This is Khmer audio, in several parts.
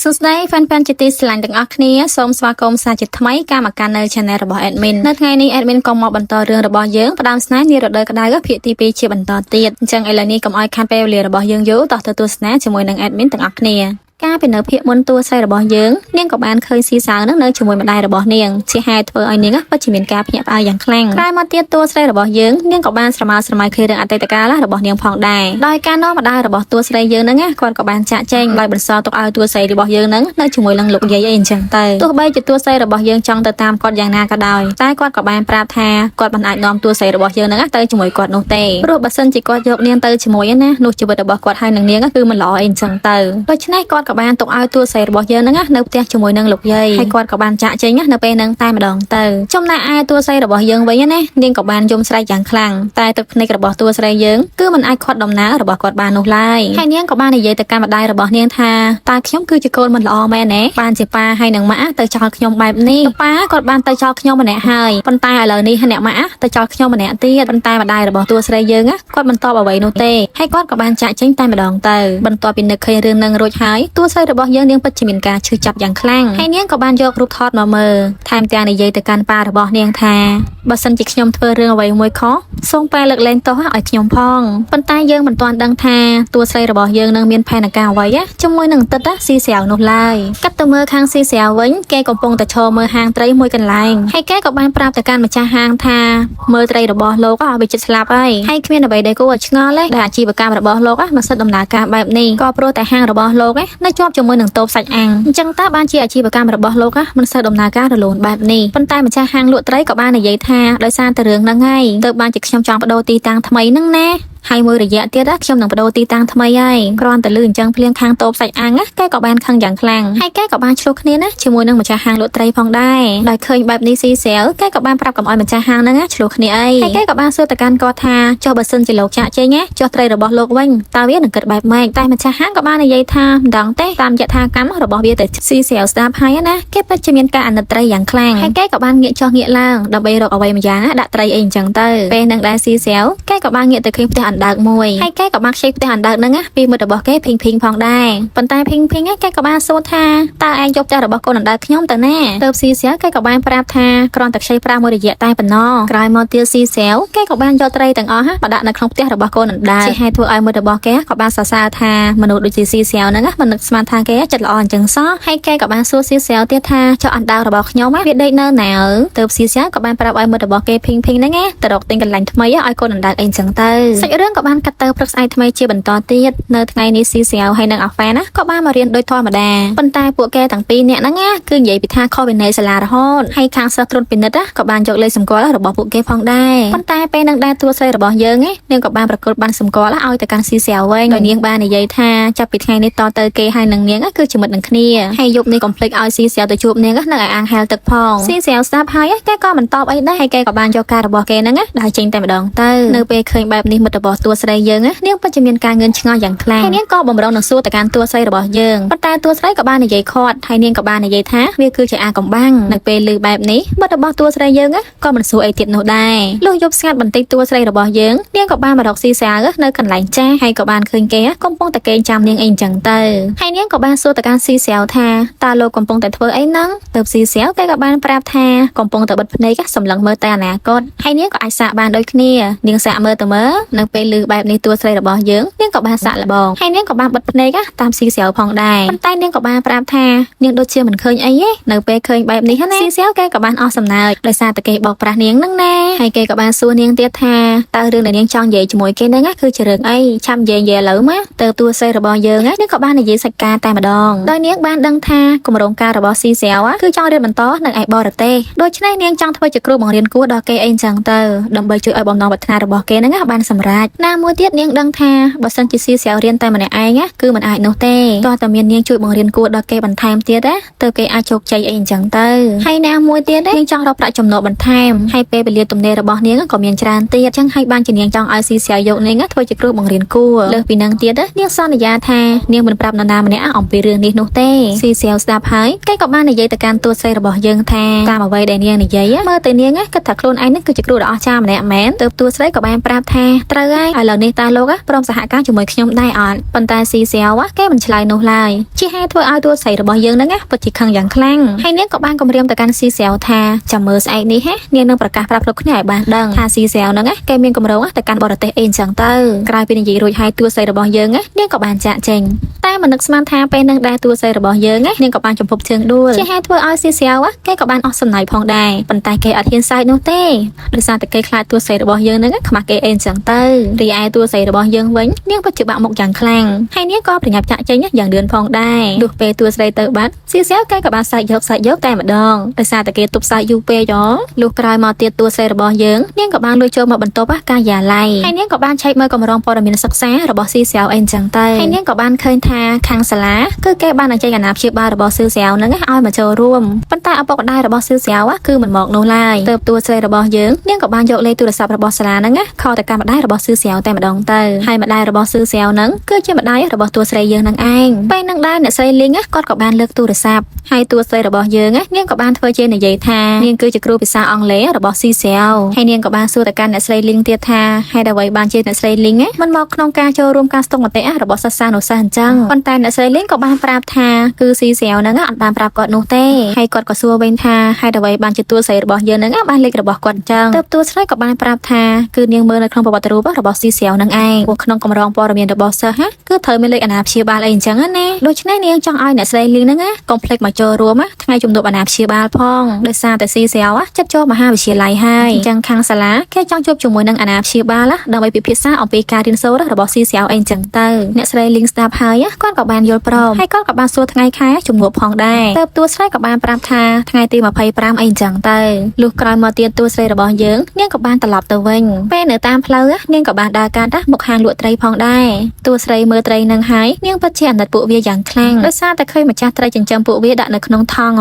សួស្តីហ្វានៗជាទីស្រឡាញ់ទាំងអស់គ្នាសូមស្វាគមន៍សាជាថ្មីកម្មការនៅ Channel របស់ Admin នៅថ្ងៃនេះ Admin ក៏មកបន្តរឿងរបស់យើងផ្ដើមស្នេហ៍នារដូវក្តៅភាគទី2ជាបន្តទៀតអញ្ចឹងឥឡូវនេះកុំឲ្យខាត់ពេលវេលារបស់យើងយូរតោះទៅទស្សនាជាមួយនឹង Admin ទាំងអស់គ្នាការពីនៅភាគមុនតួស្រីរបស់យើងនាងក៏បានឃើញស៊ីសៅនឹងនៅជាមួយម្ដាយរបស់នាងជាហេតុធ្វើឲ្យនាងពិតជាមានការភ្ញាក់ផ្អើលយ៉ាងខ្លាំងក្រោយមកទៀតតួស្រីរបស់យើងនាងក៏បានស្រមើស្រមៃឃើញរឿងអតីតកាលរបស់នាងផងដែរដោយការនាំម្ដាយរបស់តួស្រីយើងនឹងគាត់ក៏បានចាក់ចែងដោយបន្សល់ទុកឲ្យតួស្រីរបស់យើងនឹងនៅជាមួយនឹងលោកយាយអីអញ្ចឹងទៅទោះបីជាតួស្រីរបស់យើងចង់ទៅតាមគាត់យ៉ាងណាក៏ដោយតែគាត់ក៏បានប្រាប់ថាគាត់មិនអាចនាំតួស្រីរបស់យើងនឹងទៅជាមួយគាត់នោះទេព្រោះបើសិនជាគាត់យកនាងទៅជាមួយណានោះជីវិតរបស់គាត់ហើយនឹងនាងគឺមិនល្អអីអញ្ចឹងទៅដូច្នេះគាត់ក៏បានទុកឲ្យតួស្រីរបស់យើងហ្នឹងនៅផ្ទះជាមួយនឹងលោកយាយហើយគាត់ក៏បានចាក់ចេញនៅពេលហ្នឹងតែម្ដងទៅចំណែកឯតួស្រីរបស់យើងវិញណានាងក៏បានយំស្រែកយ៉ាងខ្លាំងតែទឹកភ្នែករបស់តួស្រីយើងគឺមិនអាចខាត់ដំណើររបស់គាត់បាននោះឡើយហើយនាងក៏បាននិយាយទៅកាន់ម្ដាយរបស់នាងថាតើខ្ញុំគឺជាកូនមិនល្អមែនទេបានជាប៉ាហើយនឹងម៉ាក់ទៅចោលខ្ញុំបែបនេះប៉ាគាត់បានទៅចោលខ្ញុំម្នាក់ហើយប៉ុន្តែឥឡូវនេះអ្នកម៉ាក់ទៅចោលខ្ញុំម្នាក់ទៀតប៉ុន្តែម្ដាយរបស់តួស្រីយើងគាត់មិនតបអ្វីនោះទេហើយគាត់ក៏បានចាក់ចេញតែម្ដងទៅបន្ទាប់ពីនឹកឃើញរឿងនឹងរួចហើយតួស្រីរបស់យើងនាងពិតជាមានការឈឺចាប់យ៉ាងខ្លាំងហើយនាងក៏បានយករូបថតមកមើលថែមទាំងនិយាយទៅកាន់ប៉ារបស់នាងថាបើសិនជាខ្ញុំធ្វើរឿងអ្វីមួយខុសសូមប៉ាលើកលែងទោសឲ្យខ្ញុំផងប៉ុន្តែយើងមិនទាន់ដឹងថាតួស្រីរបស់យើងនឹងមានផែនការអ្វីជាមួយនឹងទឹកស៊ីស្រាវនោះឡើយកាត់ទៅមើលខាងស៊ីស្រាវវិញគេកំពុងតែឈរមើលហាងត្រីមួយកន្លែងហើយគេក៏បានប្រាប់ទៅកាន់ម្ចាស់ហាងថាមើលត្រីរបស់លោកឲ្យវាចិត្តស្លាប់ហើយគ្មានអ្វីដែលគួរឲ្យឆ្ងល់ទេដែលអាជីវកម្មរបស់លោកមិនសិតដំណើរការបែបនេះក៏ព្រោះតែហាងរបស់លោកនៅជាប់ជាមួយនឹងតូបសាច់អាំងអញ្ចឹងតើបានជាអាជីវកម្មរបស់លោកមិនសូវដំណើរការរលូនបែបនេះប៉ុន្តែម្ចាស់ហាងលក់ត្រីក៏បាននិយាយថាដោយសារតែរឿងហ្នឹងហើយទើបបានជាខ្ញុំចង់បដូរទីតាំងថ្មីហ្នឹងណាហើយមួយរយៈទៀតខ្ញុំនឹងបដូរទីតាំងថ្មីហើយគ្រាន់តែលឺអញ្ចឹងភ្លៀងខាងតូបសាច់អាំងគេក៏បានខឹងយ៉ាងខ្លាំងហើយគេក៏បានឆ្លោះគ្នាណាជាមួយនឹងម្ចាស់ហាងលក់ត្រីផងដែរដោយឃើញបែបនេះស៊ីស្រាវគេក៏បានប្រាប់កំអយម្ចាស់ហាងហ្នឹងឆ្លោះគ្នាអីហើយគេក៏បានសួរទៅកាន់គាត់ថាចុះបើសិនជាលោកចាក់ចេញចុះត្រីរបស់លោកវិញតើវានឹងគិតបែបម៉េចតែម្ចាស់ហាងក៏បាននិយាយថាមិនដឹងទេតាមយថាកម្មរបស់វាទៅស៊ីស្រាវស្ដាប់ហើយណាគេពិតជាមានការអាណិតត្រីយ៉ាងខ្លាំងហើយគេក៏បានងាកចុះងាកឡើងដើម្បីរកអ្វីមួយយ៉ាងដាក់ត្រីអីអញ្ចឹងទៅពេលនឹងដែរស៊ីស្រាវគេក៏បានងាកទៅឃើញផ្ទះអណ្ដើកមួយគេក៏បានខ្ចីផ្ទះអណ្ដើកហ្នឹងពីមិត្តរបស់គេភីងផងដែរប៉ុន្តែភីងគេក៏បានសួរថាតើឯងយកផ្ទះរបស់កូនអណ្ដើកខ្ញុំទៅណាទៅស៊ីស្រាវគេក៏បានប្រាប់ថាគ្រាន់តែខ្ចីប្រាក់មួយរយៈតែប៉ុណ្ណោះក្រោយមកទៀតស៊ីស្រាវគេក៏បានយកត្រីទាំងអស់មកដាក់នៅក្នុងផ្ទះរបស់កូនអណ្ដើកជាហេតុធ្វើឲ្យមិត្តរបស់គេក៏បានសរសើរថាមនុស្សដូចជាស៊ីស្រាវហ្នឹងមិននឹកស្មានថាគេចិត្តល្អអញ្ចឹងសោះហើយគេក៏បានសួរស៊ីស្រាវទៀតថាចុះអណ្ដើករបស់ខ្ញុំវាដេកនៅណាទៅស៊ីស្រាវក៏បានប្រាប់ឲ្យមិត្តរបស់គេភីងហ្នឹងទៅរកទិញកន្លែងថ្មីឲ្យកូនអណ្ដើកអីអញ្ចឹងទៅសាច់រឿងក៏បានកាត់ទៅព្រឹកស្អែកថ្មីជាបន្តទៀតនៅថ្ងៃនេះស៊ីស្រាវហើយនឹងអាហ្វែនក៏បានមករៀនដូចធម្មតាប៉ុន្តែពួកគេទាំងពីរនាក់ហ្នឹងគឺនិយាយពីថាខុសវិន័យសាលារហូតហើយខាងសិស្សត្រួតពិនិត្យក៏បានយកលេខសម្គាល់របស់ពួកគេផងដែរប៉ុន្តែពេលនឹងដែរតួស្រីរបស់យើងនាងក៏បានប្រកល់បានសម្គាល់ឲ្យទៅកាន់ស៊ីស្រាវវិញដោយនាងបាននិយាយថាចាប់ពីថ្ងៃនេះតទៅគេហើយនឹងនាងគឺជាមិត្តនឹងគ្នាហើយយប់នេះកុំភ្លេចឲ្យស៊ីស្រាវទៅជួបនាងនៅឯអាងហែលទឹកផងស៊ីស្រាវស្ដាប់ហើយគេក៏មិនតបអីដែរហើយគេក៏បានយកការរបស់គេហ្នឹងដើរចេញតែម្ដងទៅនៅពេលឃើញបែបនេះមិត្តរបស់តួស្រីយើងនាងពិតជាមានការងឿនឆ្ងល់យ៉ាងខ្លាំងហើយនាងក៏បំរុងនឹងសួរទៅកាន់តួស្រីរបស់យើងប៉ុន្តែតួស្រីក៏បាននិយាយខាត់ហើយនាងក៏បាននិយាយថាវាគឺជាអាកំបាំងនៅពេលឮបែបនេះមិត្តរបស់តួស្រីយើងក៏មិនសួរអីទៀតនោះដែរលុះយប់ស្ងាត់បន្តិចតួស្រីរបស់យើងនាងក៏បានមករកស៊ីស្រាវនៅកន្លែងចាស់ហើយក៏បានឃើញគេកំពុងតែកេងចាំនាងអីអញ្ចឹងទៅហើយនាងក៏បានសួរទៅកាន់ស៊ីស្រាវថាតើលោកកំពុងតែធ្វើអីហ្នឹងទៅស៊ីស្រាវគេក៏បានប្រាប់ថាកំពុងតែបិទភ្នែកសម្លឹងមើលតែអនាគតហើយនាងក៏អាចសាកបានដូចគ្នានាងសាកមើលទៅមើលនៅពេលឮបែបនេះតួស្រីរបស់យើងនាងក៏បានសាកល្បងហើយនាងក៏បានបិទភ្នែកតាមស៊ីស្រាវផងដែរប៉ុន្តែនាងក៏បានប្រាប់ថានាងដូចជាមិនឃើញអីទេនៅពេលឃើញបែបនេះណាស៊ីស្រាវគេក៏បានអស់សំណើចដោយសារតែគេបោកប្រាស់នាងហ្នឹងណាហើយគេក៏បានសួរនាងទៀតថាតើរឿងដែលនាងចង់និយាយជាមួយគេហ្នឹងគឺជារឿងអីឆាប់និយាយឥឡូវមកទៅតួស្រីរបស់យើងនាងក៏បាននិយាយសាច់ការតែម្ដងដោយនាងបានដឹងថាគម្រោងការរបស់ស៊ីស្រាវគឺចង់រៀនបន្តនៅឯបរទេសដូច្នេះនាងចង់ធ្វើជាគ្រូបង្រៀនគួរដល់គេអីអញ្ចឹងទៅដើម្បីជួយឲ្យបំណងប្រាថ្នារបស់គេហ្នឹងបានសម្រេចណាមួយទៀតនាងដឹងថាបើសិនជាស៊ីស្រាវរៀនតែម្នាក់ឯងគឺមិនអាចនោះទេតោះតែមាននាងជួយបង្រៀនគួរដល់គេបន្ថែមទៀតទៅគេអាចជោគជ័យអីអញ្ចឹងទៅហើយណាមួយទៀតនាងចង់រកប្រាក់ចំណូលបន្ថែមហើយពេលវេលាទំនេររបស់នាងក៏មានច្រើនទៀតអញ្ចឹងហើយបានជានាងចង់ឲ្យស៊ីស្រាវយកនាងធ្វើជាគ្រូបង្រៀនគួរលើសពីនឹងទៀតនាងសន្យាថានាងមិនប្រាប់នរណាម្នាក់អំពីរឿងនេះនោះទេស៊ីស្រាវស្ដាប់ហើយគេក៏បាននិយាយទៅកាន់តួស្រីរបស់យើងថាតាមអ្វីដែលនាងនិយាយមើលទៅនាងគិតថាខ្លួនឯងនឹងគឺជាគ្រូដ៏អស្ចារ្យម្នាក់មែនទើបតួស្រីក៏បានប្រាប់ថាត្រូវហើ ដែរឥឡូវនេះតើលោកព្រមសហការជាមួយខ្ញុំដែរអត់ប៉ុន្តែស៊ីសៀវគេមិនឆ្លើយនោះឡើយជាហេតុធ្វើឲ្យតួស្រីរបស់យើងហ្នឹងពិតជាខឹងយ៉ាងខ្លាំងហើយនាងក៏បានគម្រាមទៅកាន់ស៊ីសៀវថាចាំមើលស្អែកនេះនាងនឹងប្រកាសប្រាប់លោកគ្នាឲ្យបានដឹងថាស៊ីសៀវហ្នឹងគេមានគម្រោងទៅកាន់បរទេសអីចឹងទៅក្រោយពីនិយាយរួចហើយតួស្រីរបស់យើងនាងក៏បានចាក់ចេញតែមិននឹកស្មានថាពេលនឹងដែរតួស្រីរបស់យើងនាងក៏បានចំពប់ជើងដួលជាហេតុធ្វើឲ្យស៊ីសៀវគេក៏បានអស់សំណើចផងដែរប៉ុន្តែគេអត់ហ៊ានសើចនោះទេដោយសារតែគេខ្លាចតួស្រីរបស់យើងហ្នឹងខ្មាស់គេអីចឹងទៅរីឯតួស្រីរបស់យើងវិញនាងពិតជាបាក់មុខយ៉ាងខ្លាំងហើយនាងក៏ប្រញាប់ចាក់ចេញយ៉ាងលឿនផងដែរលុះពេលតួស្រីទៅបាត់ស៊ីសៀវគេក៏បានសើចយកតែម្ដងដោយសារតែគេទប់សើចយូរពេកលុះក្រោយមកទៀតតួស្រីរបស់យើងនាងក៏បានលួចចូលមកបន្ទប់កាយាល័យហើយនាងក៏បានឆែកមើលកម្រងព័ត៌មានសិក្សារបស់ស៊ីសៀវអីចឹងទៅហើយនាងក៏បានឃើញថាខាងសាលាគឺគេបានអញ្ជើញអាណាព្យាបាលរបស់ស៊ីសៀវហ្នឹងឲ្យមកចូលរួមប៉ុន្តែឪពុកម្ដាយរបស់ស៊ីសៀវគឺមិនមកនោះឡើយទើបតួស្រីរបស់យើងនាងក៏បានយកលេខទូរស័ព្ទរបស់សាលាហ្នឹងខលទៅកាន់ម្ដាយរបស់ស៊ីសៀវតែម្ដងទៅហើយម្ដាយរបស់ស៊ីសៀវហ្នឹងគឺជាម្ដាយរបស់តួស្រីយើងហ្នឹងឯងពេលហ្នឹងដែរអ្នកស្រីលីងគាត់ក៏បានលើកទូរស័ព្ទហើយតួស្រីរបស់យើងនាងក៏បានធ្វើជានិយាយថានាងគឺជាគ្រូភាសាអង់គ្លេសរបស់ស៊ីសៀវហើយនាងក៏បានសួរទៅកាន់អ្នកស្រីលីងទៀតថាហេតុអ្វីបានជាអ្នកស្រីលីងមិនមកក្នុងការចូលរួមការស្ទង់មតិរបស់សិស្សានុសិស្សអញ្ចឹងប៉ុន្តែអ្នកស្រីលីងក៏បានប្រាប់ថាគឺស៊ីសៀវហ្នឹងអត់បានប្រាប់គាត់នោះទេហើយគាត់ក៏សួរវិញថាហេតុអ្វីបានជាតួស្រីរបស់យើងហ្នឹងបានលេខរបស់គាត់អញ្ចឹងទើបតួស្រីក៏បានប្រាប់ថាគឺនាងមើលនៅក្នុងប្រវត្តិរូបរបស់ស៊ីសៀវហ្នឹងឯងពួកក្នុងកម្រងព័ត៌មានរបស់សិស្សគឺត្រូវមានលេខអាណាព្យាបាលអីអញ្ចឹងណាដូច្នេះនាងចង់ឲ្យអ្នកស្រីលីងហ្នឹងកុំភ្លេចមកចូលរួមថ្ងៃជំនួបអាណាព្យាបាលផងដោយសារតែស៊ីសៀវចិត្តចូលមហាវិទ្យាល័យហើយអញ្ចឹងខាងសាលាគេចង់ជួបជាមួយនឹងអាណាព្យាបាលដើម្បីពិភាក្សាអំពីការរៀនសូត្ររបស់ស៊ីសៀវអីអញ្ចឹងទៅអ្នកស្រីលីងស្ដាប់ហើយគាត់ក៏បានយល់ព្រមហើយគាត់ក៏បានសួរថ្ងៃខែជំនួបផងដែរទើបតួស្រីក៏បានប្រាប់ថាថ្ងៃទី25អីអញ្ចឹងទៅលុះក្រោយមកទៀតតួស្រីរបស់យើងនាងក៏បានត្រឡប់ទៅវិញពេលនៅតាមផ្លូវនាងក៏បានដើរកាត់មកហាងលក់ត្រីផងដែរតួស្រីមើលត្រីនឹងហើយនាងពិតជាអាណិតពួកវាយ៉ាងខ្លាំងដោយសារតែឃើញម្ចាស់ត្រីចិញ្ចឹមពួកវាដាក់នៅក្នុងថង់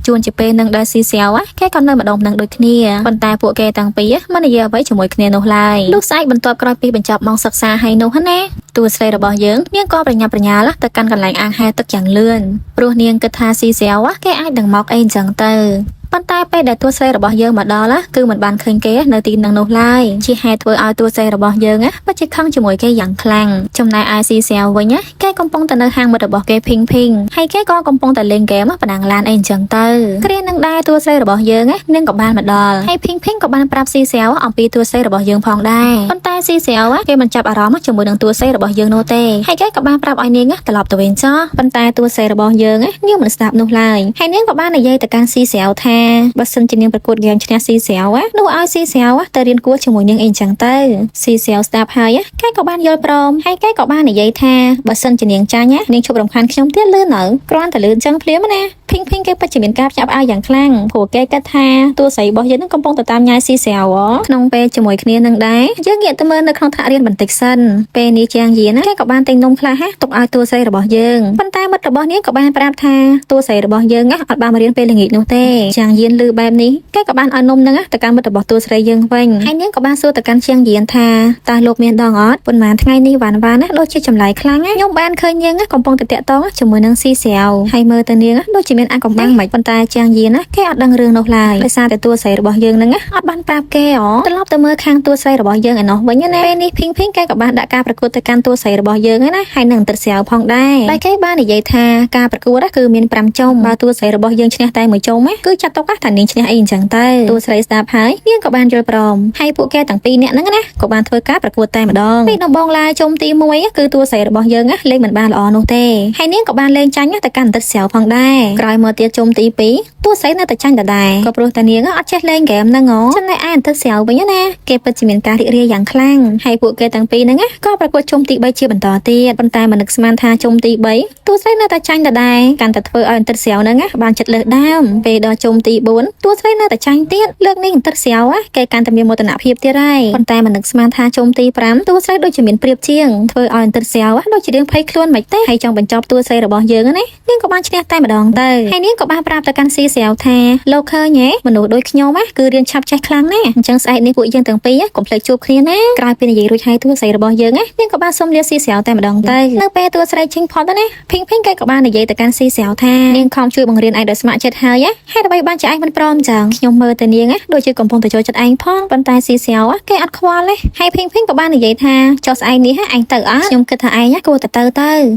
ជួនជាពេលនឹងដែរស៊ីសៀវគេក៏នៅម្ដងនឹងដូចគ្នាប៉ុន្តែពួកគេទាំងពីរមិននិយាយអ្វីជាមួយគ្នានោះឡើយលុះស្អែកបន្ទាប់ក្រោយពីបញ្ចប់ម៉ោងសិក្សាហើយនោះណាតួស្រីរបស់យើងនាងក៏ប្រញាប់ប្រញាល់ទៅកាន់កន្លែងអាងហែលទឹកយ៉ាងលឿនព្រោះនាងគិតថាស៊ីសៀវគេអាចនឹងមកអីអញ្ចឹងទៅប៉ុន្តែពេលដែលតួស្រីរបស់យើងមកដល់គឺមិនបានឃើញគេនៅទីនឹងនោះឡើយជាហេតុធ្វើឲ្យតួស្រីរបស់យើងពិតជាខឹងជាមួយគេយ៉ាងខ្លាំងចំណែកឯស៊ីសៀវវិញគេកំពុងតែនៅហាងមិត្តរបស់គេភីងហើយគេក៏កំពុងតែលេងហ្គេមបណ្ដាំងឡានអីអញ្ចឹងទៅគ្រានឹងដែរតួស្រីរបស់យើងនឹងក៏បានមកដល់ហើយភីងក៏បានប្រាប់ស៊ីសៀវអំពីតួស្រីរបស់យើងផងដែរប៉ុន្តែស៊ីសៀវគេមិនចាប់អារម្មណ៍ជាមួយនឹងតួស្រីរបស់យើងនោះទេហើយគេក៏បានប្រាប់ឲ្យនាងត្រឡប់ទៅវិញចុះប៉ុន្តែតួស្រីរបស់យើងនាងមិនស្ដាប់នោះឡើយហើយនាងក៏បាននិយាយទៅកាន់ស៊ីសៀវថាបើសិនជានាងប្រកួតហ្គេមឈ្នះស៊ីសៀវនោះឲ្យស៊ីសៀវទៅរៀនគួរជាមួយនាងអីចឹងទៅស៊ីសៀវស្ដាប់ហើយគេក៏បានយល់ព្រមហើយគេក៏បាននិយាយថាបើសិនជានាងចាញ់នាងជប់រំខានខ្ញុំទៀតលឿននៅគ្រាន់តែលឿនចឹងភ្លាមណាភីងគេពិតជាមានការភ្ញាក់ផ្អើលយ៉ាងខ្លាំងព្រោះគេគិតថាតួស្រីរបស់យើងនឹងកំពុងទៅតាមញ៉ាយស៊ីសៀវក្នុងពេលជាមួយគ្នានឹងដែរយើងងាកទៅមើលនៅក្នុងថ្នាក់រៀនបន្តិចសិនពេលនេះជាងយានគេក៏បានទិញនំខ្លះទុកឲ្យតួស្រីរបស់យើងប៉ុន្តែមិត្តរបស់នាងក៏បានប្រាប់ថាតួស្រីរបស់យើងអត់បានមករៀនពេលល្ងាចនោះទេជាងយានឮបែបនេះគេក៏បានឲ្យនំហ្នឹងទៅកាន់មិត្តរបស់តួស្រីយើងវិញហើយនាងក៏បានសួរទៅកាន់ជាងយានថាតើលោកមានដងអត់ប៉ុន្មានថ្ងៃនេះវ៉ាន់ដូចជាចម្លែកខ្លាំងខ្ញុំបានឃើញនាងកំពុងតែតាក់ទងជាមួយនឹងស៊ីសៀវហើយមើលទៅនាងដូចជាមានអាកំបាំងមិនប៉ុន្តែជាងយានគេអត់ដឹងរឿងនោះឡើយដោយសារតែតួស្រីរបស់យើងហ្នឹងអត់បានប្រាប់គេត្រឡប់ទៅមើលខាងតួស្រីរបស់យើងឯណោះវិញណាពេលនេះភីងគេក៏បានដាក់ការប្រកួតទៅកាន់តួស្រីរបស់យើងណាហើយនឹងទឹកសៀវផងដែរតែគេបាននិយាយថាការប្រកួតគឺមាន5ចុងបើតួស្រីរបស់យើងឈ្នះតែ1ចុងគឺចាត់ទុកថានាងឈ្នះអីអញ្ចឹងទៅតួស្រីស្ដាប់ហើយនាងក៏បានយល់ព្រមហើយពួកគេទាំងពីរនាក់ហ្នឹងណាក៏បានធ្វើការប្រកួតតែម្ដងពីដំបងឡាយជុំទី1គឺតួស្រីរបស់យើងលេងមិនបានល្អនោះទេហើយនាងក៏បានលេងចាញ់ទៅកាន់ទឹកសៀវផងដែរក្រោយមកទៀតជុំទី2តួស្រីនៅតែចាញ់ដដែលក៏ព្រោះតែនាងអត់ចេះលេងហ្គេមហ្នឹងចំណែកឯអន្តិសៀវវិញណាគេពិតជាមានការរីករាយយ៉ាងខ្លាំងហើយពួកគេទាំងពីរហ្នឹងក៏ប្រកួតជុំទី3ជាបន្តទៀតប៉ុន្តែមិននឹកស្មានថាជុំទី3តួស្រីនៅតែចាញ់ដដែលកាន់តែធ្វើឲ្យអន្តិសៀវហ្នឹងបានចិត្តលើសដើមពេលដល់ជុំទី4តួស្រីនៅតែចាញ់ទៀតលើកនេះអន្តិសៀវគេកាន់តែមានមោទនភាពទៀតហើយប៉ុន្តែមិននឹកស្មានថាជុំទី5តួស្រីដូចជាមានប្រៀបជាងធ្វើឲ្យអន្តិសៀវដូចជារឿងភ័យខ្លួនមិនទេហើយចង់បញ្ចប់តួស្រីរបស់យើងណានាងក៏បានឈ្នះតែម្ដងទៅ ហើយនាងក៏បានប្រាប់ទៅកាន់ស៊ីស្រាវថាលោកឃើញហ៎មនុស្សដូចខ្ញុំណាគឺរៀនឆាប់ចេះខ្លាំងណាស់អញ្ចឹងស្អែកនេះពួកយើងទាំងពីរកុំភ្លេចជួបគ្នាណាក្រោយពីនិយាយរួចហើយតួស្រីរបស់យើងណានាងក៏បានសុំលាស៊ីស្រាវតែម្ដងទៅនៅពេលតួស្រីចេញផុតទៅណាភីងគេក៏បាននិយាយទៅកាន់ស៊ីស្រាវថានាងខំជួយបង្រៀនឯងដោយស្ម័គ្រចិត្តហើយហេតុអ្វីបានជាឯងមិនព្រមចឹងខ្ញុំមើលទៅនាងណាដូចជាកំពុងទៅចូលចិត្តឯងផងប៉ុន្តែស៊ីស្រាវគេអត់ខ្វល់ទេហើយភីងក៏បាននិយាយថាចុះស្អែកនេះឯងទៅអត់ខ្ញុំគិតថាឯងគួរទ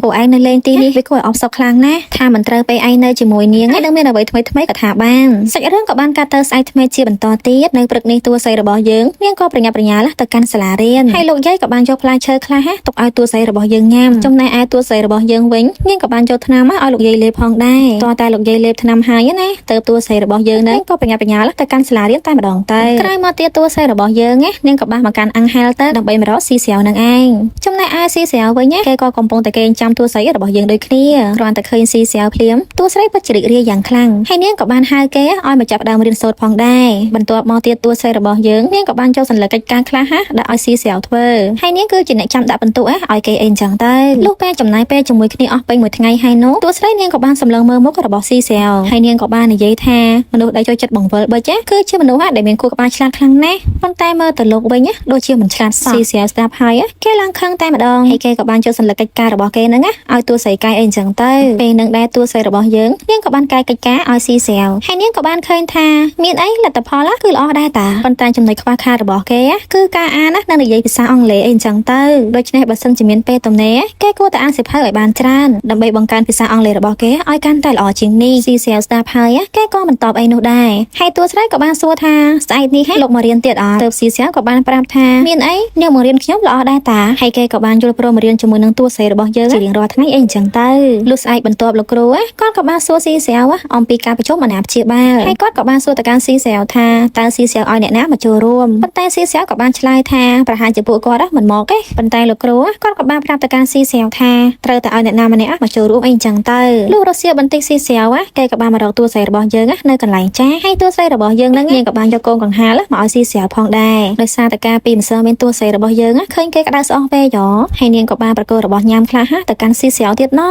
ៅពួកឯងនៅលេងទីនេះវាគួរឲ្យអបសុខខ្លាំងណាស់ថាមិនត្រូវពេលឯងនៅជាមួយនាងហើយនឹងមានអ្វីថ្មីក៏ថាបានសាច់រឿងក៏បានកាត់ទៅស្អែកថ្មីជាបន្តទៀតនៅព្រឹកនេះតួស្រីរបស់យើងនាងក៏ប្រញាប់ប្រញាល់ទៅកាន់សាលារៀនហើយលោកយាយក៏បានយកផ្លែឈើខ្លះទុកឲ្យតួស្រីរបស់យើងញ៉ាំចំណែកឯតួស្រីរបស់យើងវិញនាងក៏បានយកថ្នាំឲ្យលោកយាយលេបផងដែរតោះតែលោកយាយលេបថ្នាំហើយណាទៅតួស្រីរបស់យើងនឹងក៏ប្រញាប់ប្រញាល់ទៅកាន់សាលារៀនតែម្ដងទៅក្រោយមកទៀតតួស្រីរបស់យើងនាងក៏បានមកកាន់អង្គហែលទៅដើម្បីមករកស៊ីស្រាវនឹងឯងចំណែកឯស៊ីស្រាវវិញគេក៏កំពុងតែកេងចាំតួស្រីរបស់យើងដូចគ្នាគ្រាន់តែឃើញស៊ីស្រាវភ្លាមតួស្រីពិតជារីករាយយ៉ាងខ្លាំងហើយនាងក៏បានហៅគេឲ្យមកចាប់ដើមរៀនសូត្រផងដែរបន្ទាប់មកទៀតតួស្រីរបស់យើងនាងក៏បានចូលសន្លឹកកិច្ចការខ្លះដាក់ឲ្យស៊ីស្រាវធ្វើហើយនាងគឺជាអ្នកចាំដាក់បន្ទុកឲ្យគេអីចឹងទៅលុះពេលចំណាយពេលជាមួយគ្នាអស់ពេញមួយថ្ងៃហើយនោះតួស្រីនាងក៏បានសម្លឹងមើលមុខរបស់ស៊ីស្រាវហើយនាងក៏បាននិយាយថាមនុស្សដែលចូលចិត្តបង្វិលបិចគឺជាមនុស្សដែលមានខួរក្បាលឆ្លាតខ្លាំងណាស់ប៉ុន្តែមើលទៅលោកវិញដូចជាមិនឆ្លាតសោះស៊ីស្រាវស្ដាប់ហើយគេឡើងខឹងតែម្ដងហើយគេក៏បានចូលសន្លឹកកិច្ចការរបស់គេហ្នឹងឲ្យតួស្រីកាយអីចឹងទៅពេលនឹងដែរតួស្រីរបស់យើងនាងក៏បានកាយកិច្ចការឲ្យស៊ីស្រាវហើយនាងក៏បានឃើញថាមានអីលទ្ធផលគឺល្អដែរតាប៉ុន្តែចំណុចខ្វះខាតរបស់គេគឺការអាននិងនិយាយភាសាអង់គ្លេសអីចឹងទៅដូច្នេះបើសិនជាមានពេលទំនេរគេគួរតែអានសៀវភៅឲ្យបានច្រើនដើម្បីបង្កើនភាសាអង់គ្លេសរបស់គេឲ្យកាន់តែល្អជាងនេះស៊ីស្រាវស្ដាប់ហើយគេក៏មិនតបអីនោះដែរហើយតួស្រីក៏បានសួរថាស្អែកនេះលោកមករៀនទៀតអត់ទើបស៊ីស្រាវក៏បានប្រាប់ថាមានអីនាងមករៀនខ្ញុំល្អដែរតាហើយគេក៏បានយល់ព្រមរៀនជាមួយនឹងតួស្រីរបស់យើងជារៀងរាល់ថ្ងៃអីចឹងទៅលុះស្អែកបន្ទាប់លោកគ្រូគាត់ក៏បានសួរស៊ីស្រាវអំពីការប្រជុំអាណាព្យាបាលហើយគាត់ក៏បានសួរទៅកាន់ស៊ីស្រាវថាតើស៊ីស្រាវឲ្យអ្នកណាមកចូលរួមប៉ុន្តែស៊ីស្រាវក៏បានឆ្លើយថាប្រហែលជាពួកគាត់មិនមកទេប៉ុន្តែលោកគ្រូគាត់ក៏បានប្រាប់ទៅកាន់ស៊ីស្រាវថាត្រូវតែឲ្យអ្នកណាម្នាក់មកចូលរួមអីចឹងទៅលុះរសៀលបន្តិចស៊ីស្រាវគេក៏បានមករកតួស្រីរបស់យើងនៅកន្លែងចាស់ហើយតួស្រីរបស់យើងនឹងនាងក៏បានយកកូនកង្ហាលមកឲ្យស៊ីស្រាវផងដែរដោយសារតែការពីម្សិលមានតួស្រីរបស់យើងឃើញគេក្តៅស្អស់ពេកហើយនាងក៏បានប្រកល់របស់ញ៉ាំខ្លះទៅកាន់ស៊ីស្រាវទៀតណ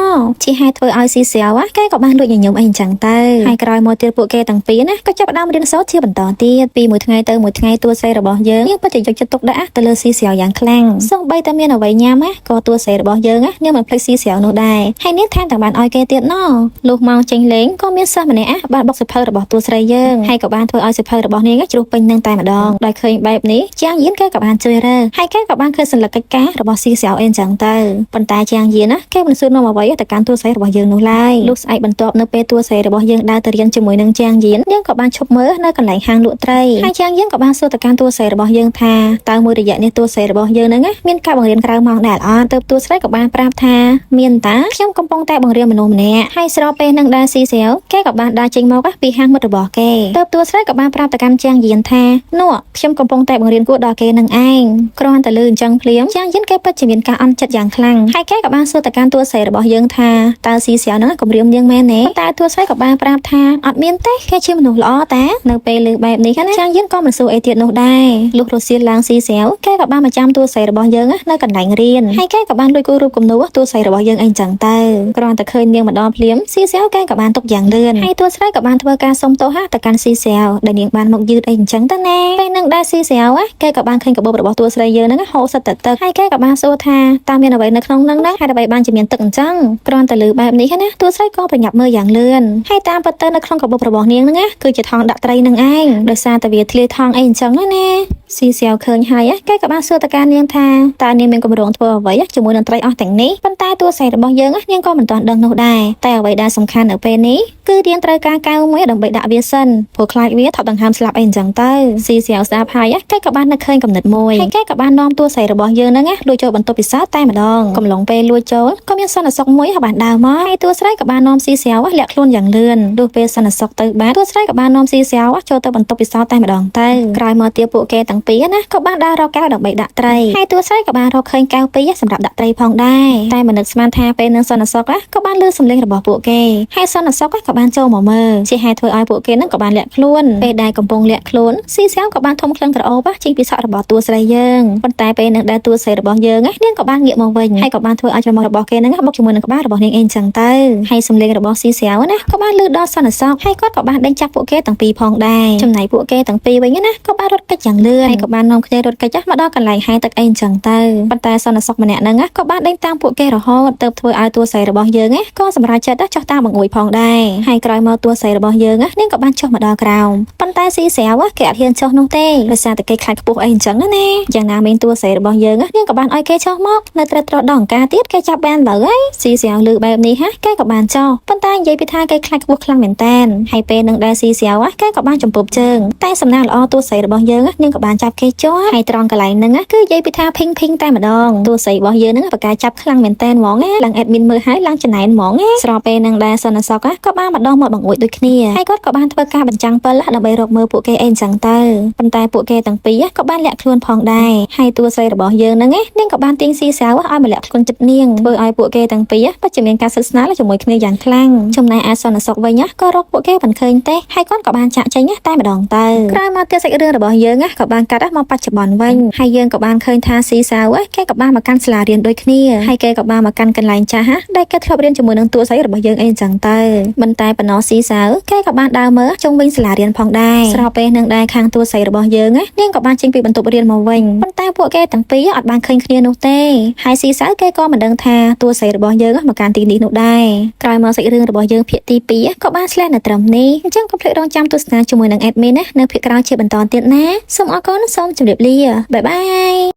ជាហេតុធ្វើឲ្យស៊ីស្រាវគេក៏បានលួចញញឹមអីចឹងទៅហើយក្រោយមកទៀតពួកគេទាំងពីរណាក៏ចាប់ផ្ដើមរៀនសូត្រជាបន្តទៀតពីមួយថ្ងៃទៅមួយថ្ងៃតួស្រីរបស់យើងពិតជាយកចិត្តទុកដាក់ទៅលើស៊ីស្រាវយ៉ាងខ្លាំងសូម្បីតែមានអ្វីញ៉ាំក៏តួស្រីរបស់យើងនាងមិនភ្លេចស៊ីស្រាវនោះដែរហើយនាងថែមទាំងបានឲ្យគេទៀតណលុះមកចេញលេងក៏មានសិស្សម្នាក់បានបុកសៀវភៅរបស់តួស្រីយើងហើយក៏បានធ្វើឲ្យសៀវភៅរបស់នាងជ្រុះពេញនឹងតែម្ដងដោយឃើញបែបនេះជាងយានគេក៏បានជួយរើហើយគេក៏បានឃើញសន្លឹកកិច្ចការរបស់ស៊ីស្រាវអីចឹងទៅប៉ុន្តែជាងយានគេមិនសួរនាំអ្វីទៅកាន់តួស្រីរបស់យើងនោះឡើយលុះស្អែកបន្ទាប់នៅពេលតួស្រីរបស់យើងដើរទៅរៀនជាមួយនឹងជាងយានយើងក៏បានឈប់មើលនៅកន្លែងហាងលក់ត្រីហើយជាងយានក៏បានសួរទៅកាន់តួស្រីរបស់យើងថាតើមួយរយៈនេះតួស្រីរបស់យើងហ្នឹងមានការបង្រៀនក្រៅម៉ោងដែរអត់ទើបតួស្រីក៏បានប្រាប់ថាមានតាខ្ញុំកំពុងតែបង្រៀនមនុស្សម្នាក់ហើយស្របពេលនឹងដើរស៊ីស្រាវគេក៏បានដើរចេញមកពីហាងមិត្តរបស់គេទើបតួស្រីក៏បានប្រាប់ទៅកាន់ជាងយានថានោះខ្ញុំកំពុងតែបង្រៀនគួរដល់គេនឹងឯងគ្រាន់តែលឺអញ្ចឹងភ្លាមជាងយានគេពិតជាមានការអន់ចិត្តយ៉ាងខ្លាំងហើយគេក៏បានសួរទៅកាន់តួស្រីរបស់យើងថាតើស៊ីស្រាវហ្នឹងគំរាមយើងមែនទេតែតួស្រីក៏បានប្រាប់ថាអត់មានទេគេជាមនុស្សល្អតានៅពេលលើបែបនេះណាជាងយានក៏មិនសួរអីទៀតនោះដែរលុះរសៀលឡើងស៊ីស្រាវគេក៏បានមកចាំតួស្រីរបស់យើងនៅកន្លែងរៀនហើយគេក៏បានលួចគូររូបគំនូរតួស្រីរបស់យើងអីចឹងទៅគ្រាន់តែឃើញនាងម្ដងភ្លាមស៊ីស្រាវគេក៏បានទុកយ៉ាងលឿនហើយតួស្រីក៏បានធ្វើការសុំទោសទៅកាន់ស៊ីស្រាវដែលនាងបានមកយឺតអីអញ្ចឹងទៅណាពេលនឹងដែរស៊ីស្រាវគេក៏បានឃើញកាបូបរបស់តួស្រីយើងហ្នឹងហូរសិតទៅទឹកហើយគេក៏បានសួរថាតើមានអ្វីនៅក្នុងហ្នឹងណាហើយអ្វីបានជាមានទឹកអញ្ចឹងគ្រាន់តែលឺបែបនេះណាតួស្រីក៏ប្រញាប់មើលយ៉ាងលឿនហើយតាមពិតទៅនៅក្នុងកាបូបរបស់នាងហ្នឹងគឺជាថង់ដាក់ត្រីនឹងឯងដោយសារតែវាធ្លាយថង់អីអញ្ចឹងណាស៊ីស្រាវឃើញហើយគេក៏បានសួរទៅកាន់នាងថាតើនាងមានគម្រោងធ្វើអ្វីជាមួយនឹងត្រីអស់ទាំងនេះប៉ុន្តែតួស្រីរបស់យើងនាងក៏មិនទាន់ដឹងនោះដែរតែអ្វីដែលសំខាន់នៅពេលនេះគឺនាងត្រូវការកៅមួយដើម្បីដាក់វាសិនព្រោះខ្លាចវាថប់ដង្ហើមស្លាប់អីអញ្ចឹងទៅស៊ីស្រាវស្ដាប់ហើយគេក៏បាននឹកឃើញកំណត់មួយហើយគេក៏បាននាំតួស្រីរបស់យើងហ្នឹងលួចចូលបន្ទប់ពិសោធន៍តែម្ដងកំឡុងពេលលួចចូលក៏មានសន្តិសុខមួយបានដើរមកហើយតួស្រីក៏បាននាំស៊ីស្រាវលាក់ខ្លួនយ៉ាងលឿនលុះពេលសន្តិសុខទៅបានតួស្រីក៏បាននាំស៊ីស្រាវចូលទៅបន្ទប់ពិសោធន៍តែម្ដងទៅក្រោយមកទៀតពួកគេទាំងពីរណាក៏បានដើររកកែវដើម្បីដាក់ត្រីហើយតួស្រីក៏បានរកឃើញកែវពីរសម្រាប់ដាក់ត្រីផងដែរតែមិននឹកស្មានថាពេលនឹងសន្តិសុខក៏បានលឺសំឡេងរបស់ពួកគេហើយសន្តិសុខក៏បានចូលមកមើលជាហេតុធ្វើឲ្យពួកគេនឹងក៏បានលាក់ខ្លួនពេលដែលកំពុងលាក់ខ្លួនស៊ីស្រាវក៏បានធំក្លិនក្រអូបចេញពីសក់របស់តួស្រីយើងប៉ុន្តែពេលនឹងដែលតួស្រីរបស់យើងនាងក៏បានងាកមកវិញហើយក៏បានធ្វើឲ្យច្រមុះរបស់គេនឹងបុកជាមួយនឹងក្បាលរបស់នាងអេងចឹងទៅហើយសំឡេងរបស់ស៊ីស្ ស្រាវណាក៏បានលឺដល់សន្និសីទហើយគាត់ក៏បានដេញចាប់ពួកគេទាំងពីរផងដែរចំណែកពួកគេទាំងពីរវិញណាក៏បានរត់គេចយ៉ាងលឿនហើយក៏បាននាំគ្នារត់គេចមកដល់កន្លែងហែទឹកអីអញ្ចឹងទៅប៉ុន្តែសន្និសីទម្នាក់ហ្នឹងក៏បានដេញតាមពួកគេរហូតទៅធ្វើឲ្យតួស្រីរបស់យើងក៏សម្រេចចិត្តចុះតាមបង្អួចផងដែរហើយក្រោយមកតួស្រីរបស់យើងនាងក៏បានចុះមកដល់ក្រោមប៉ុន្តែស៊ីស្រាវគេអត់ហ៊ានចុះនោះទេដោយសារតែគេខ្លាចខ្ពស់អីអញ្ចឹងណាយ៉ាងណាមិញតួស្រីរបស់យើងនាងក៏បានឲ្យគេចុះមកនៅត្រេតត្រដងការទៀតគេចាប់បានលើហើយស៊ីស្រាវលឺបែបនេះគេក៏បានចុះប៉ុន្តែនិយាយពីថាគេខ្លាចខ្ពស់ខ្លាំងមែនតើហើយពេលនឹងដែរស៊ីស្រាវគេក៏បានចំពប់ជើងតែសំណាងល្អតួស្រីរបស់យើងនាងក៏បានចាប់គេចុះហើយត្រង់កន្លែងហ្នឹងគឺនិយាយពីថាភីងតែម្ដងតួស្រីរបស់យើងហ្នឹងប្រកាសចាប់ខ្លាំងមែនតើហ្មងឡើងអេដមីនមើលហើយឡើងចំណែនហ្មងស្របពេលនឹងដែរសន្និសីទក៏បានម្ដងមកបង្អួចដូចគ្នាហើយគាត់ក៏បានធ្វើការបញ្ចាំងពិលដើម្បីរកមើលពួកគេអីអញ្ចឹងទៅប៉ុន្តែពួកគេទាំងពីរក៏បានលាក់ខ្លួនផងដែរហើយតួស្រីរបស់យើងហ្នឹងនាងក៏បានទាញស៊ីស្រាវឲ្យមកលាក់ខ្លួនចិត្តនាងធ្វើឲ្យពួកគេទាំងពីរពិតជាមានការសិក្សាជាមួយគ្នាយ៉ាងខ្លាំងចំណែកឯសន្និសីទវិញក៏រកពួកគេមិនឃើញទេហើយគាត់ក៏បានចាក់ចេញតែម្ដងទៅក្រោយមកទៀតសាច់រឿងរបស់យើងក៏បានកាត់មកបច្ចុប្បន្នវិញហើយយើងក៏បានឃើញថាស៊ីស្រាវគេក៏បានមកកាន់សាលារៀនដូចគ្នាហើយគេក៏បានមកកាន់កន្លែងចាស់ដែលគេធ្លាប់រៀនជាមួយនឹងតួស្រីរបស់យើងអីអញ្ចឹងទៅមិនតែប៉ុណ្ណោះស៊ីស្រាវគេក៏បានដើរមើលជុំវិញសាលារៀនផងដែរស្របពេលនឹងដែរខាងតួស្រីរបស់យើងនាងក៏បានចេញពីបន្ទប់រៀនមកវិញប៉ុន្តែពួកគេទាំងពីរអត់បានឃើញគ្នានោះទេហើយស៊ីស្រាវគេក៏មិនដឹងថាតួស្រីរបស់យើងមកកាន់ទីនេះនោះដែរក្រោយមកសាច់រឿងរបស់យើងភាគទី2ក៏បានឆ្លះនៅត្រឹមនេះអញ្ចឹងកុំភ្លេចរងចាំទស្សនាជាមួយនឹង admin នៅភាគក្រោយជាបន្តទៀតណាសូមអរគុណសូមជម្រាបលាបាយបាយ